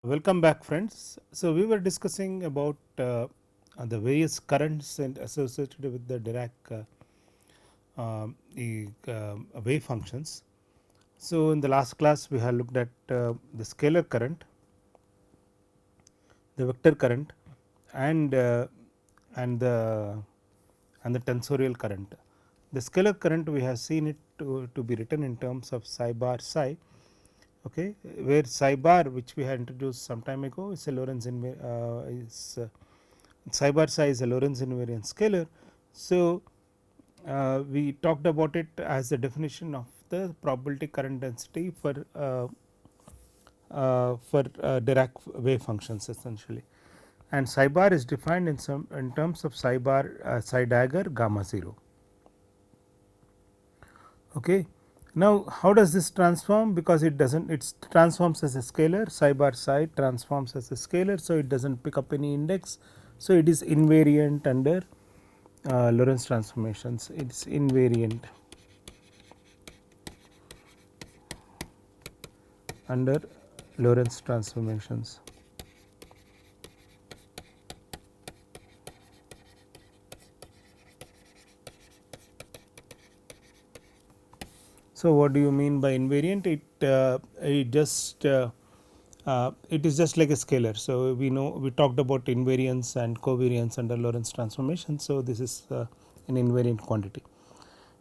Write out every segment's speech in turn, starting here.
Welcome back, friends. So we were discussing about the various currents and associated with the Dirac wave functions. So in the last class, we have looked at the scalar current, the vector current, and uh, and the and the tensorial current. The scalar current, we have seen it to be written in terms of psi bar psi, okay, where psi bar, which we had introduced some time ago, is a Lorentz psi bar psi is a Lorentz invariant scalar. So we talked about it as a definition of the probability current density for Dirac wave functions essentially, and psi bar is defined in terms of psi bar psi dagger gamma 0. Okay. Now, how does this transform? Because it does not, it transforms as a scalar, psi bar psi transforms as a scalar. So, it does not pick up any index. So, it is invariant under Lorentz transformations. It is invariant under Lorentz transformations. So, what do you mean by invariant? It is just like a scalar. So, we know we talked about invariance and covariance under Lorentz transformation. So, this is an invariant quantity.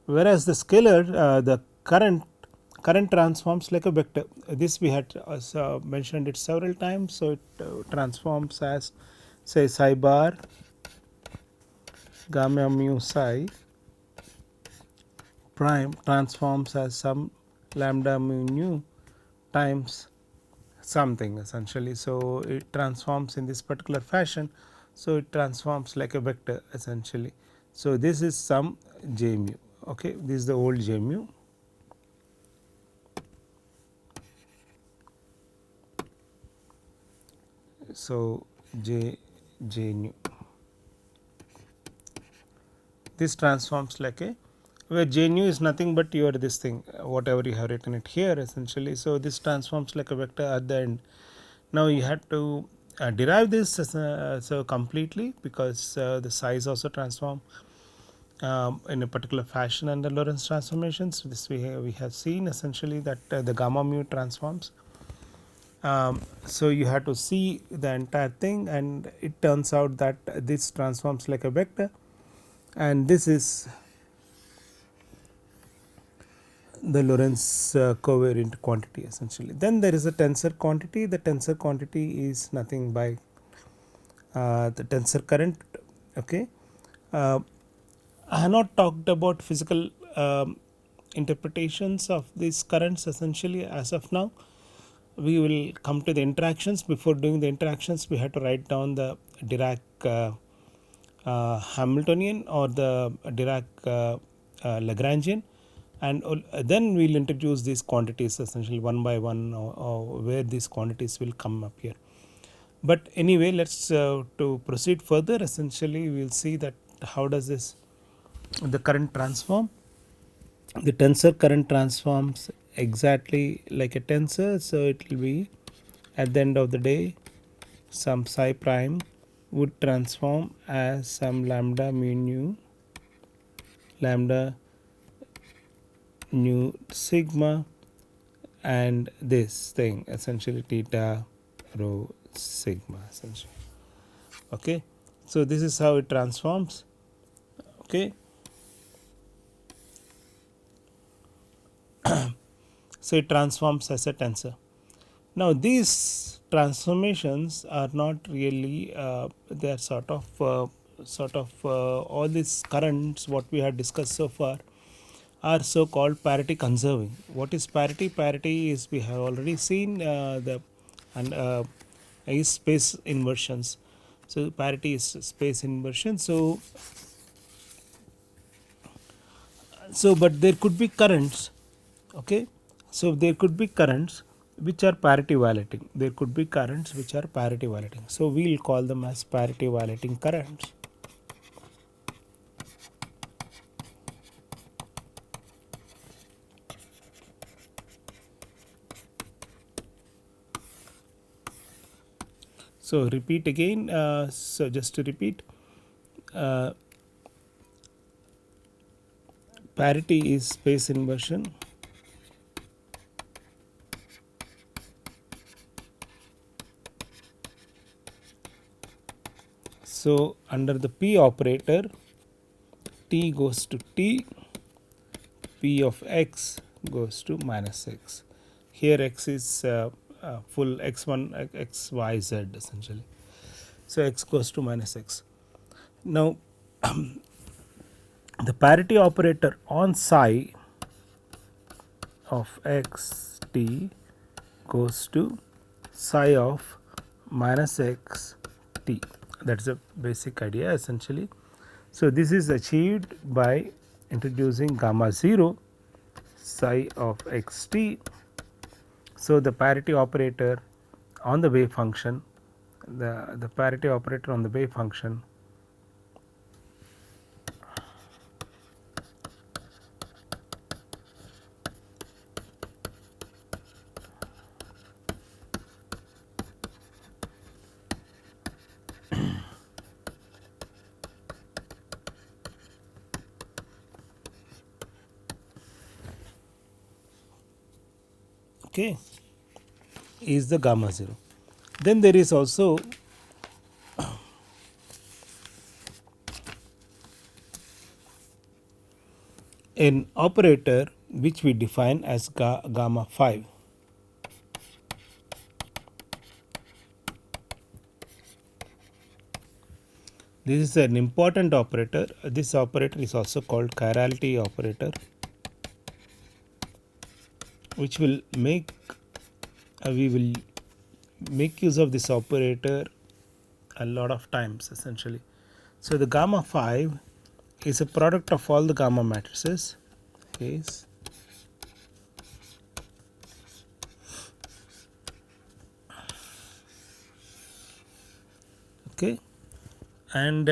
Whereas the scalar, the current transforms like a vector. This we had mentioned it several times. So, it transforms as say psi bar gamma mu psi prime transforms as some lambda mu nu times something essentially. So, it transforms in this particular fashion. So, it transforms like a vector essentially. So, this is some j mu, okay. This is the old j mu. So, j nu, this transforms like a, where j nu is nothing but your this thing whatever you have written it here essentially. So, this transforms like a vector at the end. Now, you have to derive this so completely, because the size also transform in a particular fashion under Lorentz transformations. This we have seen essentially that the gamma mu transforms. So, you have to see the entire thing, and it turns out that this transforms like a vector, and this is the Lorentz covariant quantity essentially. Then there is a tensor quantity. The tensor quantity is nothing by the tensor current. Okay. Uh, I have not talked about physical interpretations of these currents essentially as of now. We will come to the interactions. Before doing the interactions, we have to write down the Dirac Hamiltonian or the Dirac Lagrangian, and then we will introduce these quantities essentially one by one, or where these quantities will come up here. But anyway, let us to proceed further. Essentially, we will see that how does this the current transform. The tensor current transforms exactly like a tensor. So, it will be at the end of the day some psi prime would transform as some lambda mu nu lambda nu sigma, and this thing essentially theta rho sigma essentially. Okay. So, this is how it transforms. Okay. So, it transforms as a tensor. Now, these transformations are not really they are sort of all these currents what we have discussed so far are so called parity conserving. What is parity? Parity is, we have already seen the and is space inversions. So, parity is space inversion. So but there could be currents, okay. So, there could be currents which are parity violating. There could be currents which are parity violating. So, we will call them as parity violating currents. So repeat again. So just to repeat, uh, parity is space inversion. So under the P operator, T goes to T, P of x goes to minus x. Here x is full x1, x, y, z essentially. So x goes to minus x. Now the parity operator on psi of x t goes to psi of minus x t. That's the basic idea essentially. So this is achieved by introducing gamma 0 psi of x t. So the parity operator on the wave function, the parity operator on the wave function okay is the gamma 0. Then there is also an operator which we define as gamma 5. This is an important operator. This operator is also called chirality operator, which will make we will make use of this operator a lot of times essentially. So the gamma 5 is a product of all the gamma matrices. Is okay, and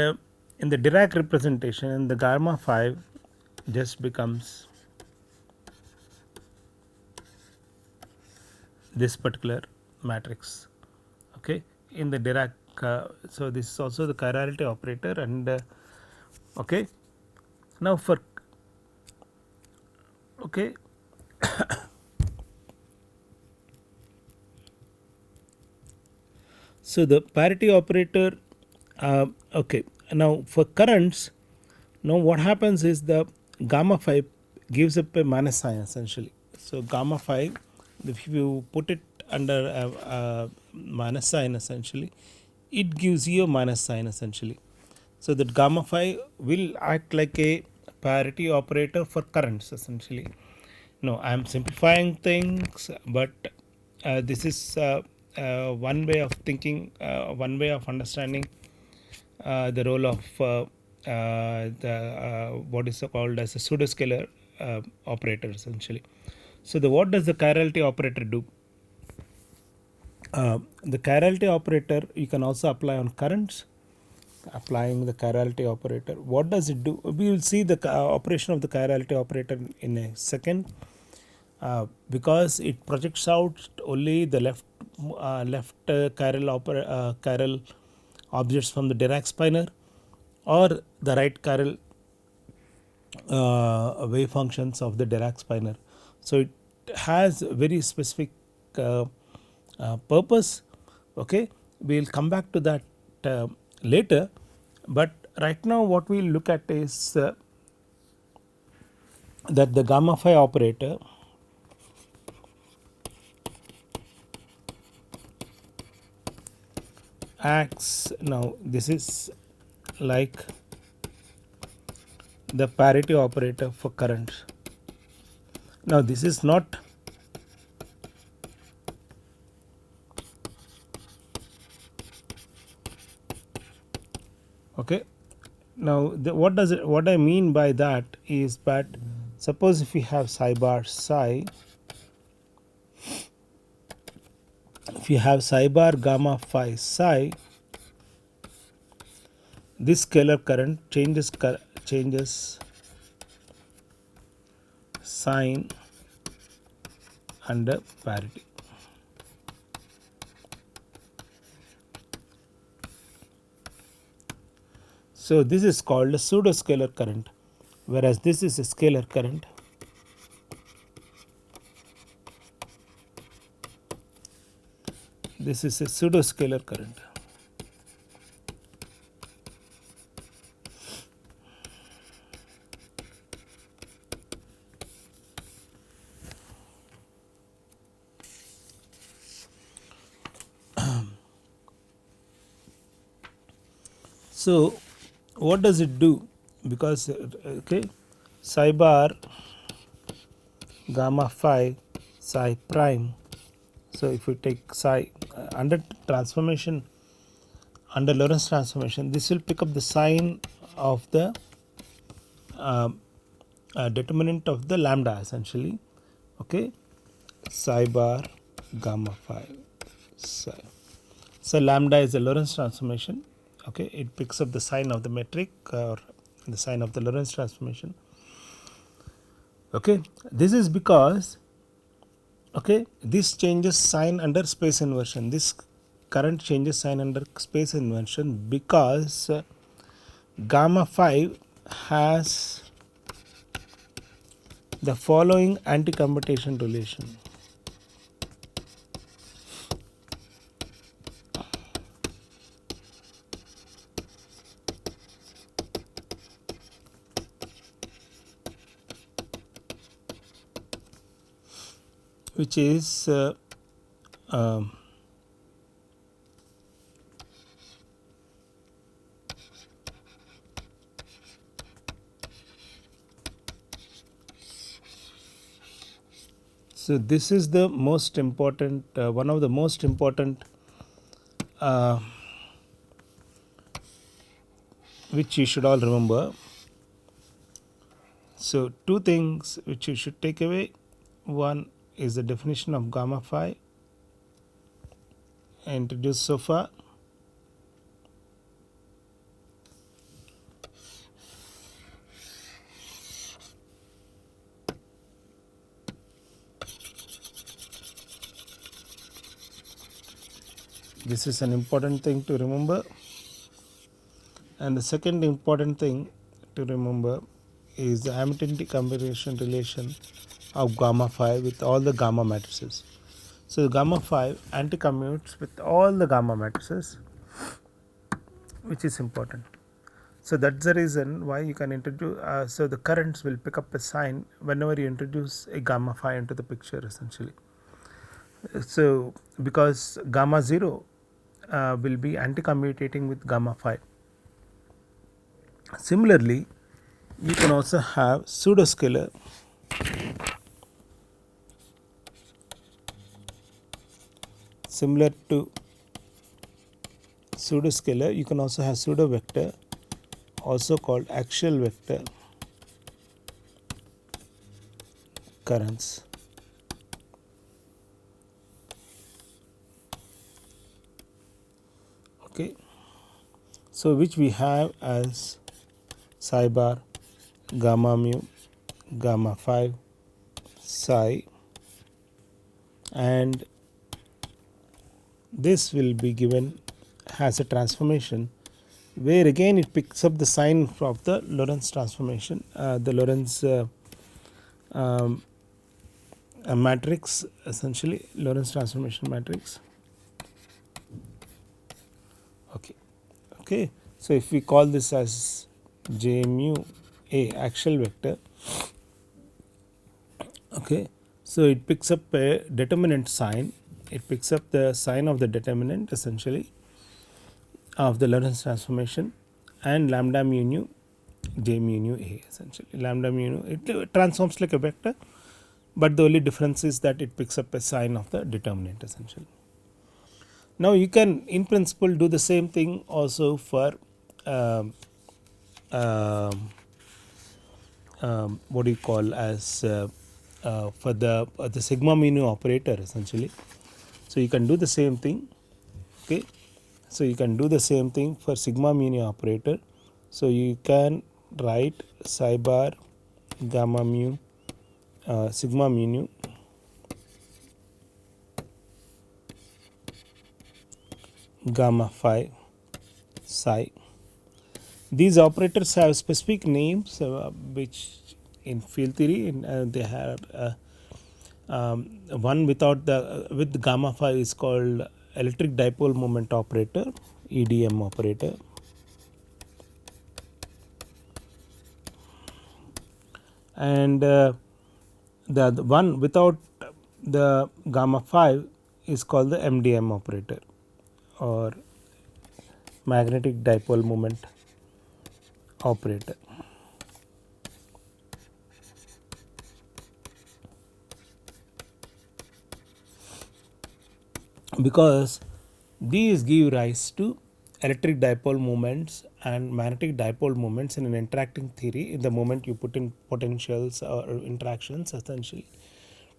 in the Dirac representation, the gamma 5 just becomes this particular matrix. Okay, in the Dirac, so this is also the chirality operator, and okay, now for okay. So the parity operator, okay. Now for currents, now what happens is the gamma 5 gives up a minus sign essentially. So gamma 5, if you put it under a minus sign essentially, it gives you a minus sign essentially. So that gamma 5 will act like a parity operator for currents essentially. No, I am simplifying things, but this is one way of thinking, one way of understanding the role of the what is called as a pseudoscalar operator essentially. So the what does the chirality operator do? The chirality operator you can also apply on currents. Applying the chirality operator, what does it do? We will see the operation of the chirality operator in a second. Because it projects out only the left chiral objects from the Dirac spinor, or the right chiral wave functions of the Dirac spinor. So it has very specific purpose. Okay, we will come back to that later, but right now what we will look at is that the gamma phi operator acts. Now this is like the parity operator for currents. Now this is not okay. Now what does it, what I mean by that is that suppose if we have psi bar psi, if you have psi bar gamma phi psi, this scalar current changes sign under parity. So this is called a pseudo scalar current, whereas this is a scalar current. This is a pseudo scalar current. So what does it do? Because okay, psi bar gamma phi psi prime. So if we take psi under transformation, under Lorentz transformation, this will pick up the sign of the determinant of the lambda essentially. Okay, psi bar gamma phi psi. So lambda is a Lorentz transformation. Okay, it picks up the sign of the metric or the sign of the Lorentz transformation. Okay, this is because okay, this changes sign under space inversion. This current changes sign under space inversion because gamma phi has the following anti-commutation relation. Which is um, so this is the most important one of the most important which you should all remember. So two things which you should take away. One is the definition of gamma phi introduced so far. This is an important thing to remember. And the second important thing to remember is the anti-commutation relation of gamma phi with all the gamma matrices. So the gamma phi anti-commutes with all the gamma matrices, which is important. So that's the reason why you can introduce. So the currents will pick up a sign whenever you introduce a gamma phi into the picture, essentially. So because gamma 0 will be anti-commutating with gamma phi. Similarly, you can also have pseudoscalar similar to pseudoscalar. You can also have pseudo vector, also called axial vector currents. Okay, so which we have as psi bar gamma mu gamma phi psi, and this will be given as a transformation where again it picks up the sign of the Lorentz transformation, the Lorentz a matrix, essentially Lorentz transformation matrix. Okay, okay. So if we call this as J mu A axial vector, okay. So it picks up a determinant sign. It picks up the sign of the determinant essentially of the Lorentz transformation and lambda mu nu J mu nu A essentially. Lambda mu nu it transforms like a vector, but the only difference is that it picks up a sign of the determinant essentially. Now you can in principle do the same thing also for what do you call as for the sigma mu nu operator essentially. So you can do the same thing. Okay, so you can do the same thing for sigma mu nu operator. So you can write psi bar gamma mu sigma mu nu gamma phi psi. These operators have specific names which in field theory they have one without the with gamma phi is called electric dipole moment operator, EDM operator, and the one without the gamma phi is called the MDM operator or magnetic dipole moment operator. Because these give rise to electric dipole moments and magnetic dipole moments in an interacting theory in the moment you put in potentials or interactions essentially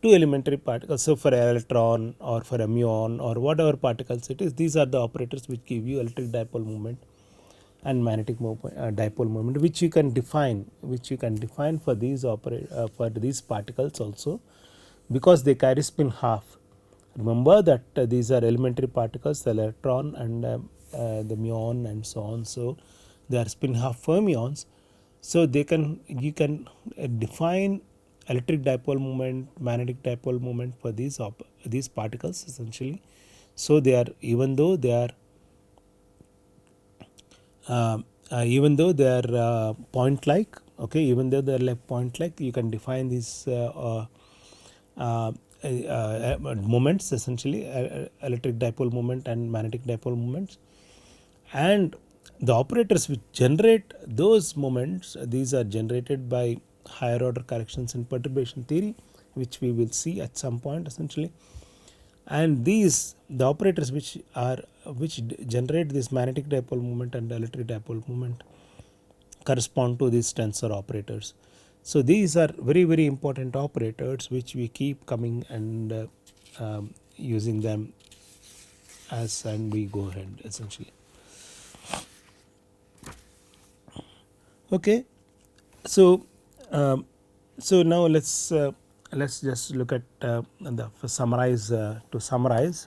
two elementary particles. So, for an electron or for a muon or whatever particles it is, these are the operators which give you electric dipole moment and magnetic dipole moment, which you can define for these for these particles also, because they carry spin half. Remember that these are elementary particles, the electron and the muon and so on. So, they are spin half fermions. So, you can define electric dipole moment, magnetic dipole moment for these particles essentially. So, they are uh, even though they are point like, okay, even though they are like point like, you can define these moments essentially, electric dipole moment and magnetic dipole moments, and the operators which generate those moments, these are generated by higher order corrections in perturbation theory, which we will see at some point essentially. And these the operators which generate this magnetic dipole moment and electric dipole moment correspond to these tensor operators. So, these are very important operators which we keep coming and using them as and we go ahead essentially. Okay. So, so now let's just look at the summarize to summarize.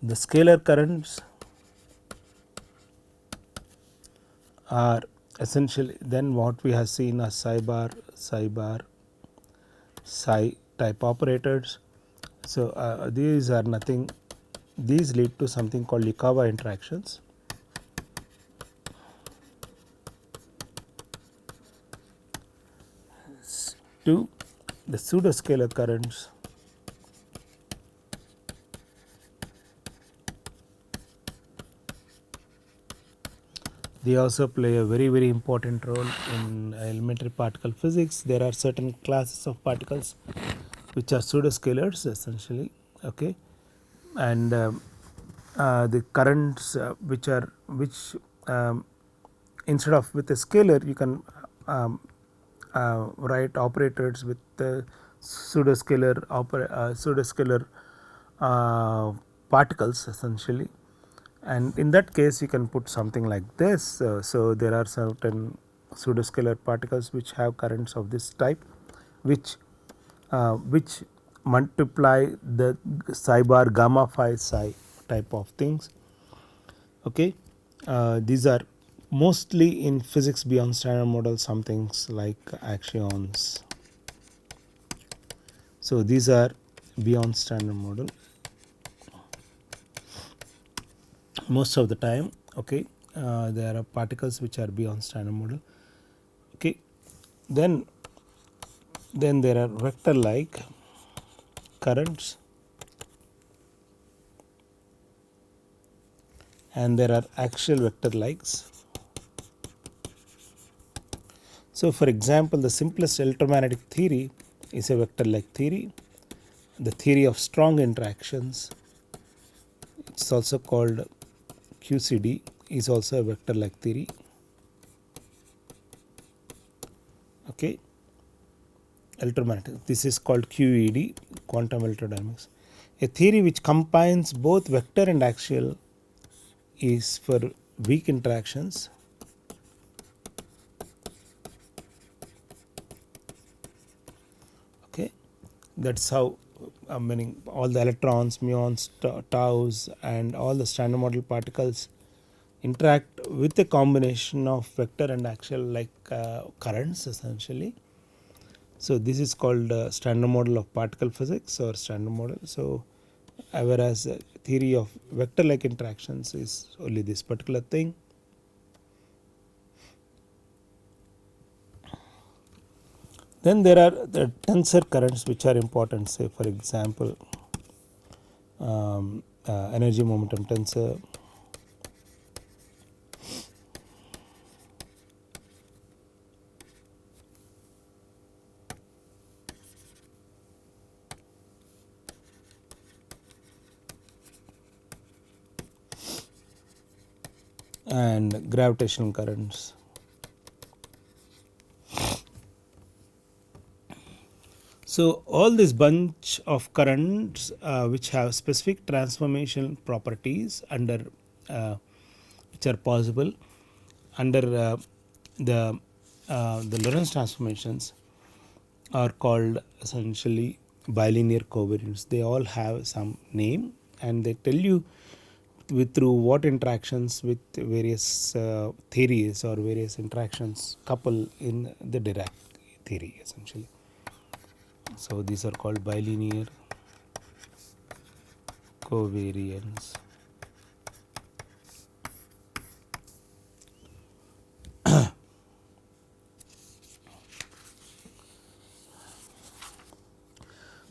The scalar currents are essentially then what we have seen as psi bar, psi type operators. So, these are nothing, these lead to something called Yukawa interactions. To the pseudoscalar currents they also play a very important role in elementary particle physics. There are certain classes of particles which are pseudoscalars essentially, okay, and the currents which instead of with a scalar you can write operators with the pseudoscalar particles essentially, and in that case you can put something like this. So, there are certain pseudoscalar particles which have currents of this type which multiply the psi bar gamma phi psi type of things, okay. These are mostly in physics beyond standard model, some things like axions. So, these are beyond standard model most of the time, okay. There are particles which are beyond standard model, okay. Then there are vector like currents and there are axial vector likes. So, for example, the simplest electromagnetic theory is a vector like theory. The theory of strong interactions, it is also called QCD, is also a vector like theory, okay. Electromagnetic, this is called QED, quantum electrodynamics. A theory which combines both vector and axial is for weak interactions, okay. That's how meaning all the electrons, muons, taus, and all the standard model particles interact with a combination of vector and axial like currents essentially. So this is called standard model of particle physics or standard model. So whereas theory of vector like interactions is only this particular thing. Then there are the tensor currents which are important, say for example energy momentum tensor, and gravitational currents. So all this bunch of currents which have specific transformation properties under which are possible under the Lorentz transformations are called essentially bilinear covariants. They all have some name and they tell you with through what interactions with various theories or various interactions couple in the Dirac theory essentially. So these are called bilinear covariance.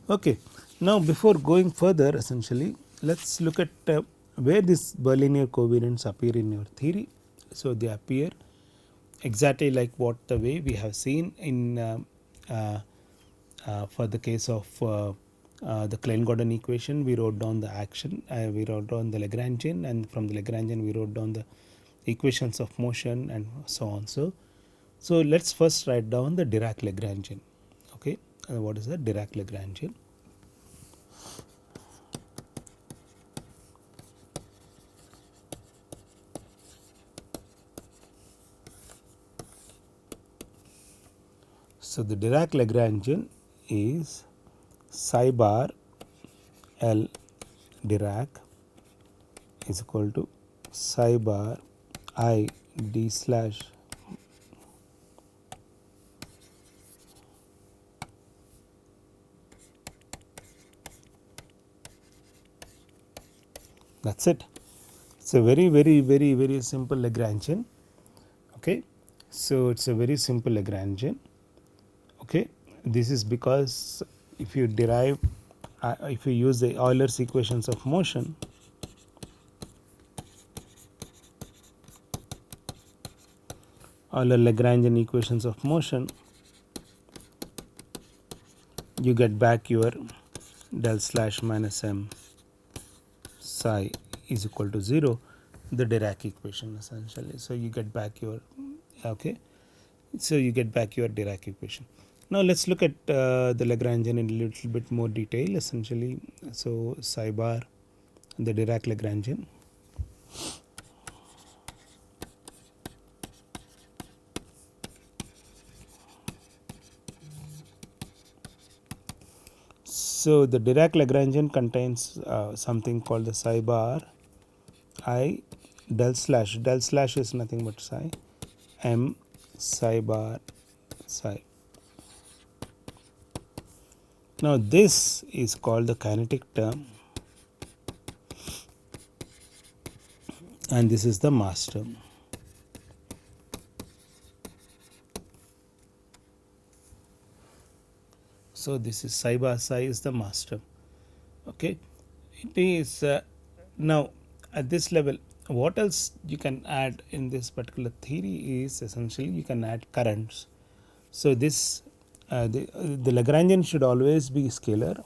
Okay, now before going further essentially let's look at where these bilinear covariants appear in your theory. So they appear exactly like what the way we have seen in for the case of the Klein-Gordon equation. We wrote down the action, we wrote down the Lagrangian, and from the Lagrangian we wrote down the equations of motion and so on. So let's first write down the Dirac-Lagrangian. Okay, what is the Dirac-Lagrangian? So the Dirac-Lagrangian is psi bar L Dirac is equal to psi bar I d slash that's it. It's a very simple Lagrangian. Okay, so it's a very simple Lagrangian. Okay, this is because if you derive if you use the Euler's equations of motion, Euler Lagrangian equations of motion, you get back your del slash minus m psi is equal to 0, the Dirac equation essentially. So you get back your okay, so you get back your Dirac equation. Now let's look at the Lagrangian in a little bit more detail essentially. So psi bar, the Dirac Lagrangian. So the Dirac Lagrangian contains something called the psi bar I del slash is nothing but psi m psi bar psi. Now this is called the kinetic term and this is the mass term. So this is psi bar psi is the mass term. Okay, it is now at this level what else you can add in this particular theory is essentially you can add currents. So this the Lagrangian should always be scalar.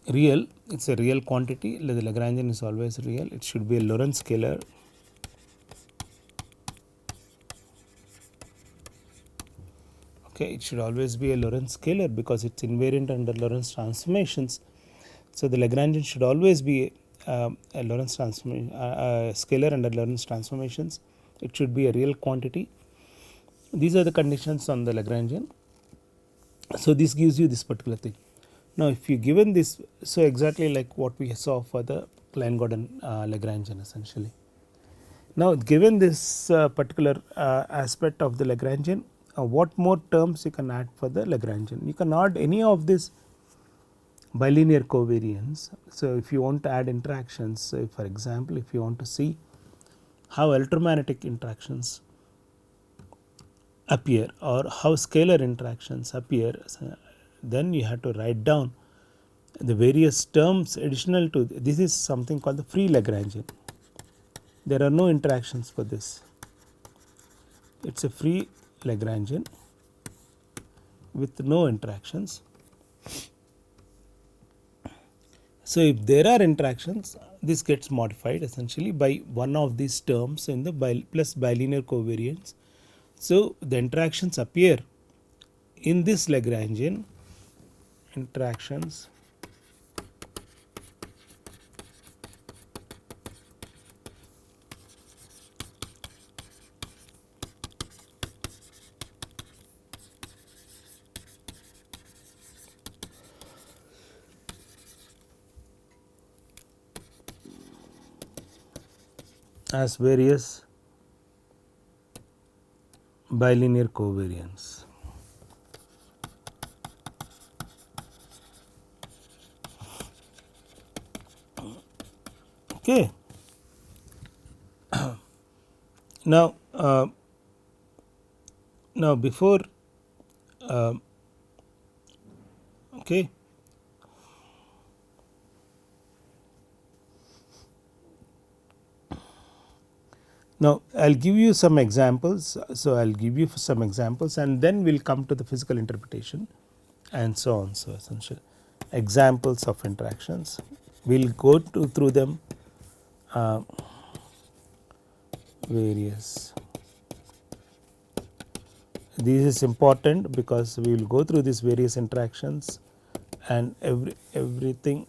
Real, it's a real quantity. The Lagrangian is always real. It should be a Lorentz scalar. Okay, it should always be a Lorentz scalar because it's invariant under Lorentz transformations. So the Lagrangian should always be a Lorentz transformation, scalar under Lorentz transformations. It should be a real quantity. These are the conditions on the Lagrangian. So this gives you this particular thing. Now if you given this, so exactly like what we saw for the Klein-Gordon Lagrangian essentially. Now given this particular aspect of the Lagrangian, what more terms you can add for the Lagrangian? You can add any of this bilinear covariance. So if you want to add interactions, so for example if you want to see how electromagnetic interactions appear or how scalar interactions appear, then you have to write down the various terms additional to this is something called the free Lagrangian. There are no interactions for this. It's a free Lagrangian with no interactions. So if there are interactions, this gets modified essentially by one of these terms in the plus bilinear covariance. So the interactions appear in this Lagrangian interactions as various bilinear covariance. Okay. Now, now before okay. Now I'll give you some examples. So I'll give you some examples, and then we'll come to the physical interpretation, and so on. So essential examples of interactions. We'll go through them. Various. This is important because we will go through these various interactions, and everything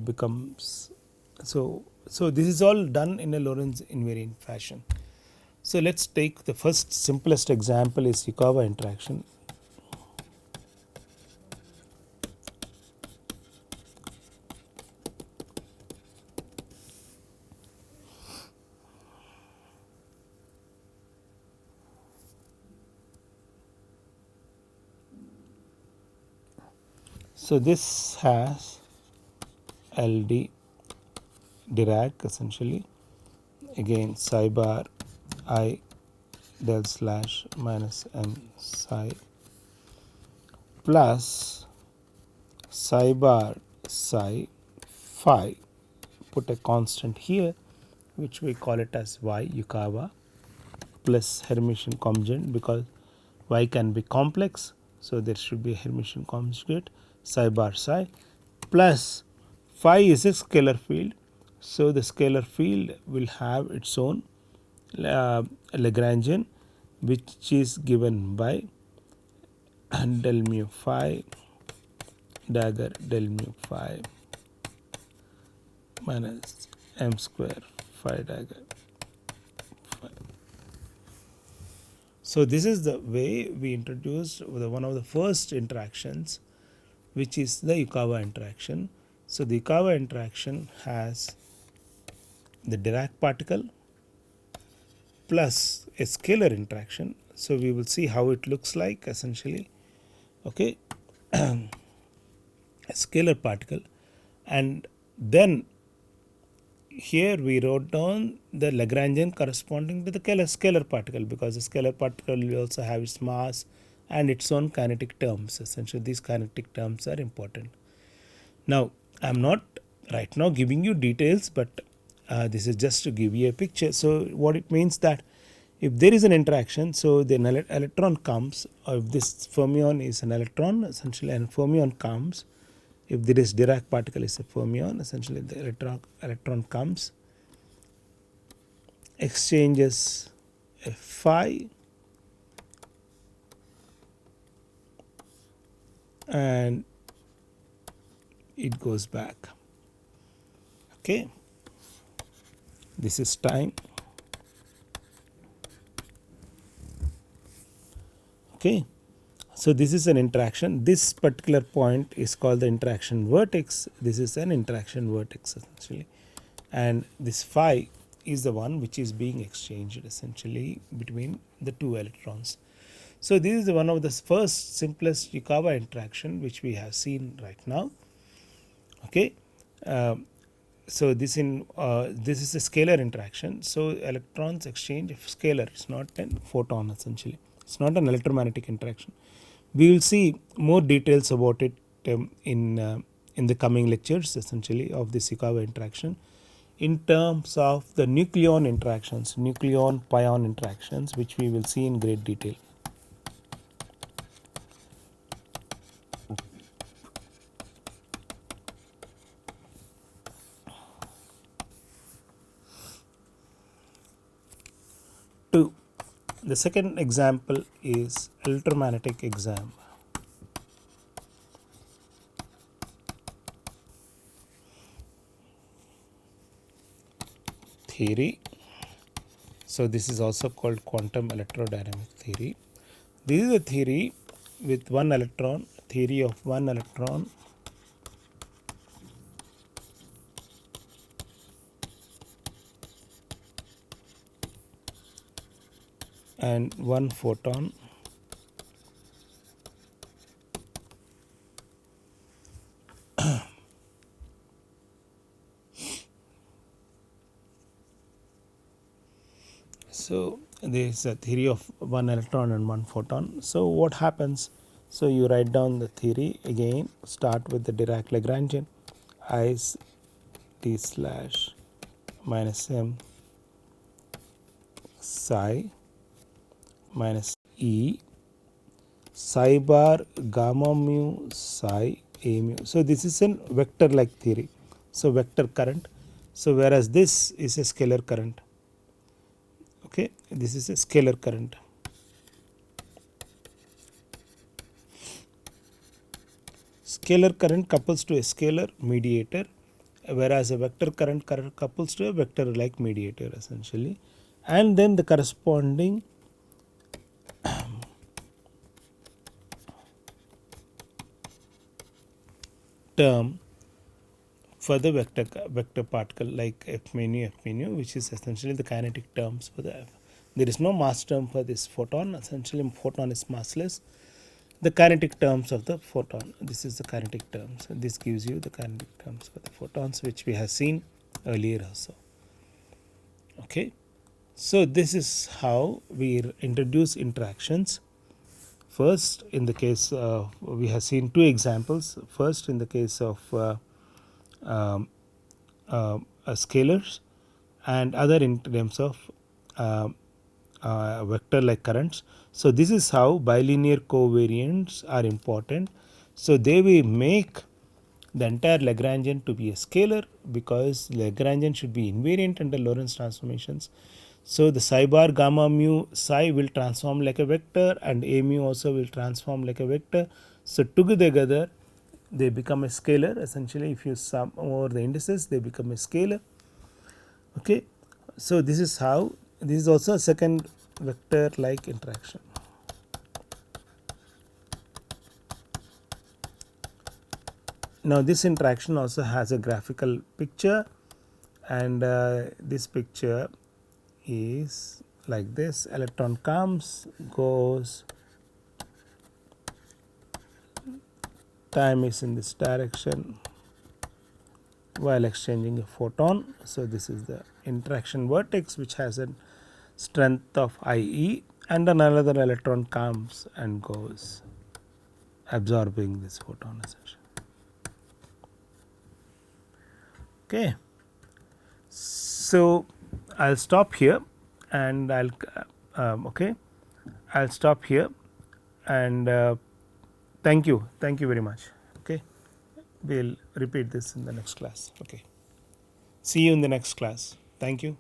becomes so. So this is all done in a Lorentz invariant fashion. So let's take the first simplest example is Yukawa interaction. So this has LD Dirac essentially, again psi bar I del slash minus m psi plus psi bar psi phi, put a constant here which we call it as y Yukawa, plus Hermitian conjugate because y can be complex, so there should be a Hermitian conjugate psi bar psi, plus phi is a scalar field, so the scalar field will have its own Lagrangian which is given by del mu phi dagger del mu phi minus m square phi dagger phi. So this is the way we introduced one of the first interactions, which is the Yukawa interaction. So the Yukawa interaction has the Dirac particle plus a scalar interaction. So we will see how it looks like essentially. Okay, a scalar particle, and then here we wrote down the Lagrangian corresponding to the scalar particle, because the scalar particle will also have its mass and its own kinetic terms. Essentially these kinetic terms are important. Now I am not right now giving you details, but this is just to give you a picture. So what it means that if there is an interaction, so the electron comes, or if this fermion is an electron, essentially an fermion comes. If there is Dirac particle is a fermion, essentially the electron comes, exchanges a phi and it goes back. Okay, this is time. Okay, so this is an interaction. This particular point is called the interaction vertex. This is an interaction vertex essentially, and this phi is the one which is being exchanged essentially between the two electrons. So this is one of the first simplest Yukawa interaction which we have seen right now. Okay, so this is a scalar interaction. So electrons exchange scalar. It's not a photon essentially. It's not an electromagnetic interaction. We will see more details about it in the coming lectures essentially of this Yukawa interaction in terms of the nucleon interactions, nucleon pion interactions, which we will see in great detail. Two. The second example is electromagnetic exam. Theory. So this is also called quantum electrodynamic theory. This is a theory with one electron, theory of one electron and one photon. So there is a theory of one electron and one photon. So what happens? So you write down the theory again, start with the Dirac Lagrangian I t slash minus m psi minus e psi bar gamma mu psi a mu. So this is a vector like theory. So vector current. So whereas this is a scalar current. Okay, this is a scalar current. Scalar current couples to a scalar mediator, whereas a vector current couples to a vector like mediator essentially, and then the corresponding term for the vector particle like f mu, which is essentially the kinetic terms for the f. There is no mass term for this photon. Essentially, photon is massless. The kinetic terms of the photon. This is the kinetic terms. This gives you the kinetic terms for the photons, which we have seen earlier also. Okay, so this is how we introduce interactions. First, in the case we have seen two examples. First, in the case of scalars, and other in terms of vector like currents. So this is how bilinear covariants are important. So they will make the entire Lagrangian to be a scalar, because Lagrangian should be invariant under Lorentz transformations. So the psi bar gamma mu psi will transform like a vector, and a mu also will transform like a vector. So together they become a scalar. Essentially, if you sum over the indices, they become a scalar. Okay, so this is how, this is also a second vector like interaction. Now this interaction also has a graphical picture, and this picture is like this: electron comes, goes, time is in this direction while exchanging a photon. So this is the interaction vertex, which has a strength of IE, and another electron comes and goes, absorbing this photon essentially. Okay, so I'll stop here, and I'll stop here, and thank you very much. Okay, we'll repeat this in the next class. Okay, see you in the next class. Thank you.